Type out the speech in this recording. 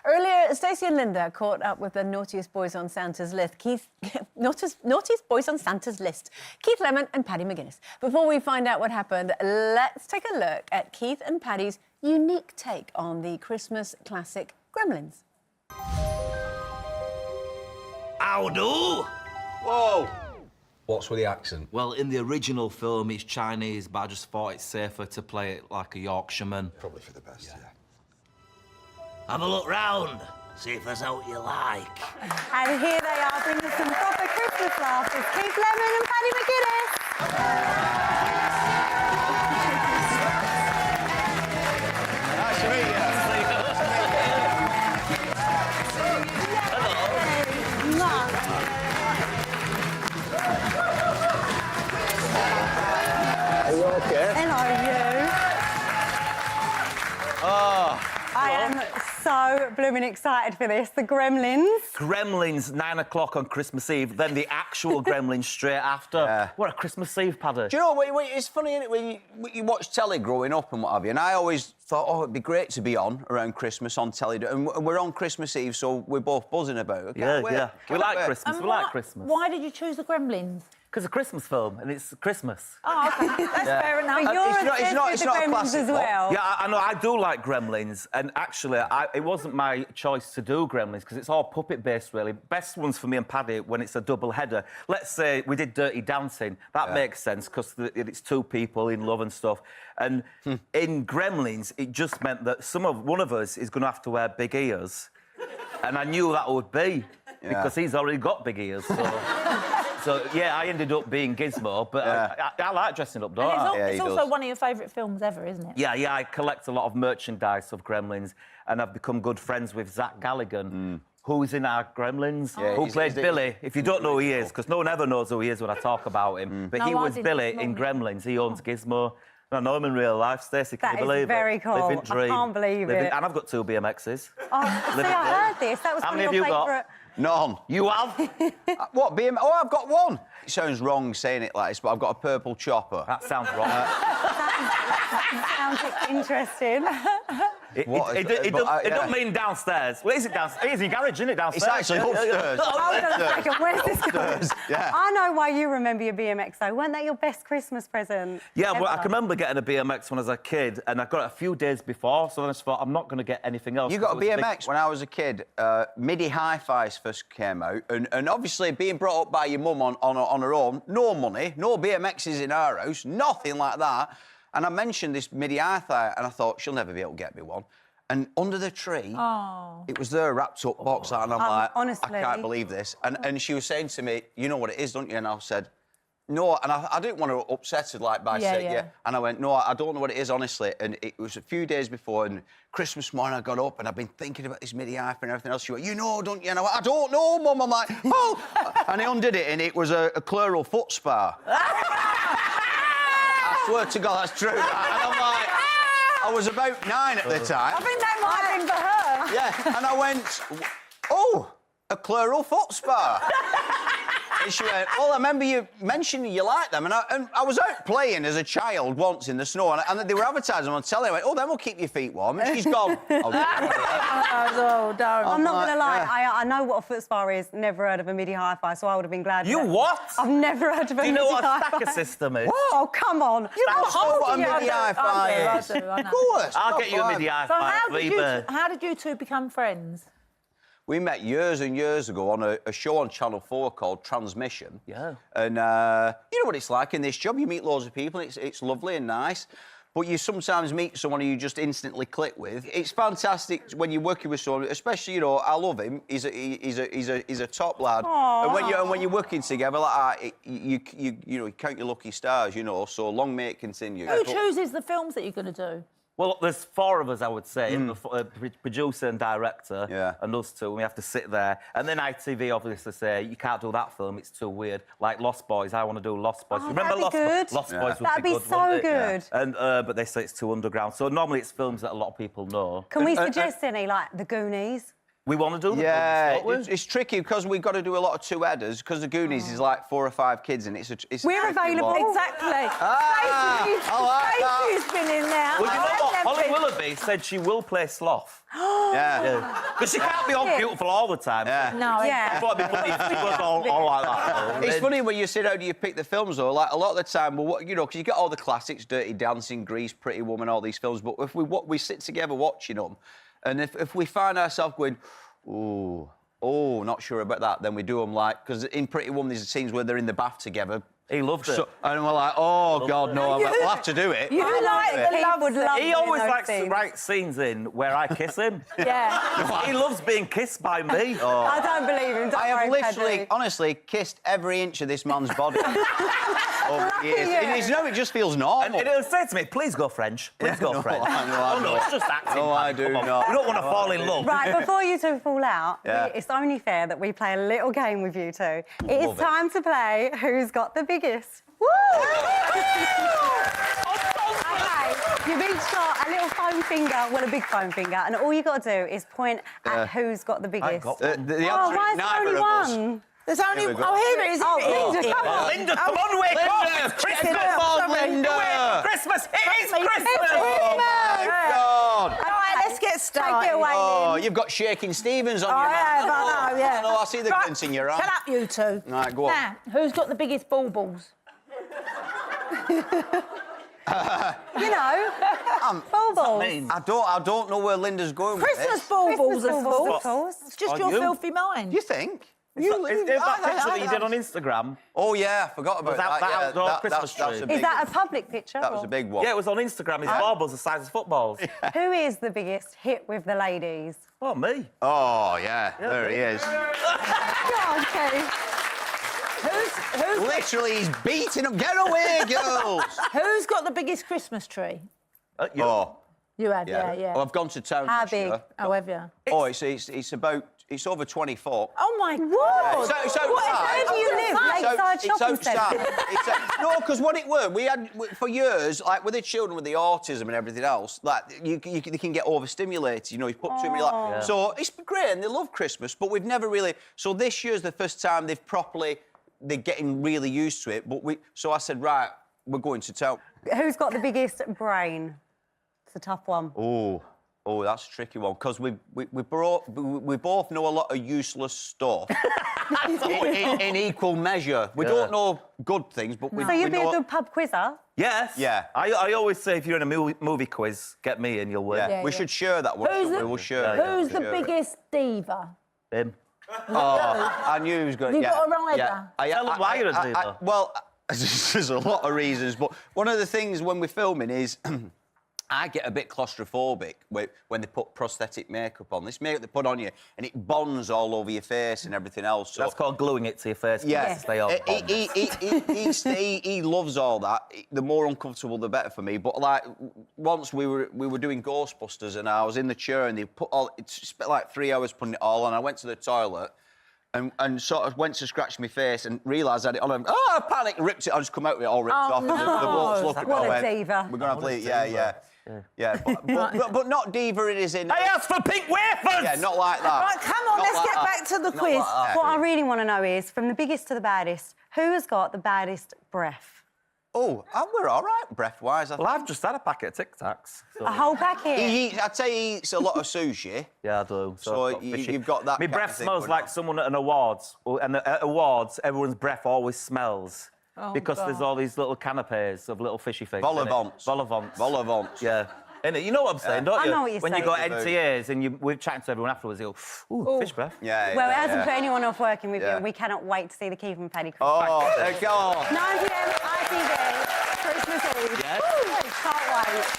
Earlier, Stacey and Linda caught up with the naughtiest boys on Santa's list. Naughtiest boys on Santa's list. Keith Lemon and Paddy McGuinness. Before we find out what happened, let's take a look at Keith and Paddy's unique take on the Christmas classic Gremlins. Howdo! Whoa! What's with the accent? Well, in the original film, it's Chinese, but I just thought it's safer to play it like a Yorkshireman. Probably for the best, yeah. Have a look round, see if there's out you like. And here they are, bringing some proper Christmas laughs. It's Keith Lemon and Paddy McGuinness. Nice to meet you. Are you okay? Hello, you. Oh. I am so blooming excited for this. The Gremlins. Gremlins, 9 o'clock on Christmas Eve, then the actual Gremlins straight after. Yeah. What a Christmas Eve, Paddy. Do you know, it's funny, isn't it, when you watch telly growing up and what have you, and I always thought, oh, it'd be great to be on around Christmas on telly, and we're on Christmas Eve, so we're both buzzing about it. Yeah. We like Christmas, we like Christmas. Why did you choose the Gremlins? Because it's a Christmas film, and it's Christmas. Oh, OK. That's fair enough. But you're it's not obsessed a with the Gremlins classic as plot. well. Yeah, I know, I do like Gremlins, and actually, it wasn't my choice to do Gremlins, because it's all puppet-based, really. Best ones for me and Paddy when it's a double header. Let's say we did Dirty Dancing. That makes sense, because it's two people in love and stuff. And in Gremlins, it just meant that one of us is going to have to wear big ears. And I knew that would be, because he's already got big ears, so... So, yeah, I ended up being Gizmo, but I like dressing up, don't I? It's also one of your favourite films ever, isn't it? Yeah, I collect a lot of merchandise of Gremlins, and I've become good friends with Zach Galligan, who's in our Gremlins, who played Billy. If you don't know who he is, because no one ever knows who he is when I talk about him, but he was Billy in Gremlins. He owns Gizmo. I know him in real life, Stacey, can you believe it? That is very cool. Living dream. I can't believe it. And I've got 2 BMXs. Oh, see, I heard this. That was How one many of have your you got? favourite... None. You have? What, BM? Oh, I've got one. It sounds wrong saying it like this, but I've got a purple chopper. That sounds wrong. Sounds interesting. It don't mean downstairs. Where is it downstairs? It is in your garage, isn't it, downstairs? It's actually upstairs. Hold on a second, where's this going? Yeah. I know why you remember your BMX, though. Weren't that your best Christmas present? Yeah, well, I ever? can remember getting a BMX when I was a kid, and I got it a few days before, so then I just thought, I'm not going to get anything else. You got a BMX when I was a kid. MIDI hi-fis first came out, and obviously being brought up by your mum on her own, no money, no BMXs in our house, nothing like that. And I mentioned this MIDI hi-fi, and I thought, she'll never be able to get me one. And under the tree, it was there, wrapped up box, and I'm like, honestly, I can't believe this. And she was saying to me, you know what it is, don't you? And I said, no, and I didn't want to upset her, like, by saying, And I went, no, I don't know what it is, honestly. And it was a few days before, and Christmas morning I got up, and I've been thinking about this MIDI hi-fi and everything else. She went, you know, don't you? And I went, I don't know, Mum. I'm like, oh! And I undid it, and it was a chloral foot spa. I swear to God, that's true. And I'm like... I was about 9 at the time. I think that might have been for her. Yeah, and I went, oh, a chloral foot spa. And she went, well, I remember you mentioning you like them. And I was out playing as a child once in the snow, and they were advertising them on telly. I went, oh, them will keep your feet warm. And she's gone. Oh, don't. I'm not going to lie, yeah. I know what a foot spa is. Never heard of a MIDI hi-fi, so I would have been glad. You what? I've never heard of a Do you MIDI know what a hi-fi. stacker system is? What? Oh, come on. You don't know what a MIDI hi-fi is. I do. Of course. I'll get you a MIDI So hi-fi. how did you two become friends? We met years and years ago on a show on Channel 4 called Transmission. Yeah. And you know what it's like in this job. You meet loads of people. It's lovely and nice. But you sometimes meet someone who you just instantly click with. It's fantastic when you're working with someone, especially, you know, I love him. He's a top lad. Aww. And when you're working together like that, you know, you count your lucky stars, you know. So long may it continue. Who chooses the films that you're going to do? Well, there's 4 of us, I would say, producer and director, and us 2, and we have to sit there. And then ITV obviously say, you can't do that film, it's too weird. Like Lost Boys, I want to do Lost Boys. Oh, Remember Lost Boys? Lost Boys would that'd be be good, so wouldn't it? good. Yeah. And, but they say it's too underground. So normally it's films that a lot of people know. Can we suggest any, like The Goonies? We want to do the Yeah, Goonies, don't we? it's tricky because we've got to do a lot of two-headers because the Goonies is like 4 or 5 kids and it's a We're tricky available. one. Exactly. I Stacey's been in there. Well, you know what? I've Holly never- Willoughby said she will play Sloth. Yeah. Because she can't be all beautiful all the time. Yeah. No, Yeah. Thought it'd be funny if she was all like that. It's funny when you sit down and you pick the films, though. Like, a lot of the time, well, you know, because you get all the classics, Dirty Dancing, Grease, Pretty Woman, all these films, but if we sit together watching them, and if we find ourselves going, oh, not sure about that, then we do them like... Because in Pretty Woman, there's scenes where they're in the bath together. He loved it. And we're like, oh, God, no, we'll have to do it. You like the love would love He doing always those likes to scenes. write scenes in where I kiss him. Yeah. He loves being kissed by me. I don't believe him. Don't I have worry, literally, Paddy. honestly, kissed every inch of this man's body. Over the years. It just feels normal. And he'll say to me, please go French. Please go no, French. I know. It's just acting. No, I Paddy, do come on. not. We don't want to fall in love. Right, before you two fall out, Yeah. it's only fair that we play a little game with you two. It is Love it. time to play Who's Got the Biggest. Woo! Okay, you've each got a little foam finger, well, a big foam finger, and all you got to do is point at who's got the biggest. got The Oh, answer why is is there neither only of us. one? There's only... Here we go. Oh, here it is. Oh, Here it is. Linda, come on. Linda, come on, wake up! Linda, It's Christmas! come on, Sorry. Linda! Christmas! It is It's Christmas! Oh, my God! All right, let's get started. Take it away, Oh, Lynn. you've got Shaking Stevens on Oh, your yeah, hand. I know, yeah. I see the Right, glint in your eye. Shut up, you two. Right, go on. Now, who's got the biggest baubles? You know, baubles. I don't know where Linda's going with Christmas this. baubles, of baubles, course. of course. It's just Are your you? filthy mind. You think? Is that picture that you did on Instagram? Oh, yeah, I forgot about Was that that. the outdoor Yeah, Christmas that's tree? a big, Is that a public picture? that was or- a big one. Yeah, it was on Instagram. His baubles the size of footballs. Who is the biggest hit with the ladies? Oh, me. Oh, yeah, there he is. Go on, Keith. Who's Literally, he's beating them. Get away, girls! Who's got the biggest Christmas tree? You. Oh, You have, yeah. yeah. Oh, I've gone to town How this year. big? Oh, have you? Oh, it's over 20 foot. Oh, my What? God. It's Where outside. do you live? Lakeside Shopping Centre? No, because what it were, we had for years, like with the children with the autism and everything else, like they can get overstimulated. You know, you put too many. Like, So it's great, and they love Christmas, but we've never really. So this year's the first time they're getting really used to it. But so I said, right, we're going to town. Who's got the biggest brain? It's a tough one. Oh, that's a tricky one because we both know a lot of useless stuff in equal measure. We don't know good things, but we So you'd we be know... a good pub quizzer. Yes. Yeah. I always say if you're in a movie quiz, get me and you'll win. Yeah, we should share that one. Who's the- We'll share it. Who's the Share it. biggest diva? Him. Oh, I knew he was going to... Have you got a rider? Tell them why you're a diva. Well, there's a lot of reasons, but one of the things when we're filming is... I get a bit claustrophobic when they put prosthetic makeup on. This makeup they put on you, and it bonds all over your face and everything else. So, That's called gluing it to your face. yeah, To stay on. he loves all that. The more uncomfortable, the better for me. But like once we were doing Ghostbusters, and I was in the chair, and they put all. It spent like 3 hours putting it all on. I went to the toilet. And sort of went to scratch my face and realised I had it on. I panicked, ripped it. I just come out with it all ripped off. And the blokes look at me. What a went, diva. We're going to play it, yeah. But not diva it is in... I asked for pink wafers! Yeah, not like that. Right, come on, Not let's like get that. back to the Not quiz. like that. What I really want to know is, from the biggest to the baddest, who has got the baddest breath? Oh, we're all right, breath-wise. Well, I've just had a packet of Tic Tacs. So. A whole packet. I'd say he eats a lot of sushi. Yeah, I do. So I've got fishy. you've got that My kind breath of thing smells going like on. someone at an awards. And at awards, everyone's breath always smells. Because there's all these little canapes of little fishy things. Vol au innit? vents. Vol au vents. Vol au vents. Yeah. Innit? You know what I'm saying, don't I you? know what you're when saying. you got I do. NTAs and we're chatting to everyone afterwards, you go, ooh, fish breath. Yeah, Well, it yeah, hasn't yeah. put anyone off working with you, Yeah. and we cannot wait to see the Keith and Paddy Christmas. Oh, there you go. 9 p.m. ITV, Christmas Eve. Yes. Woo, can't wait.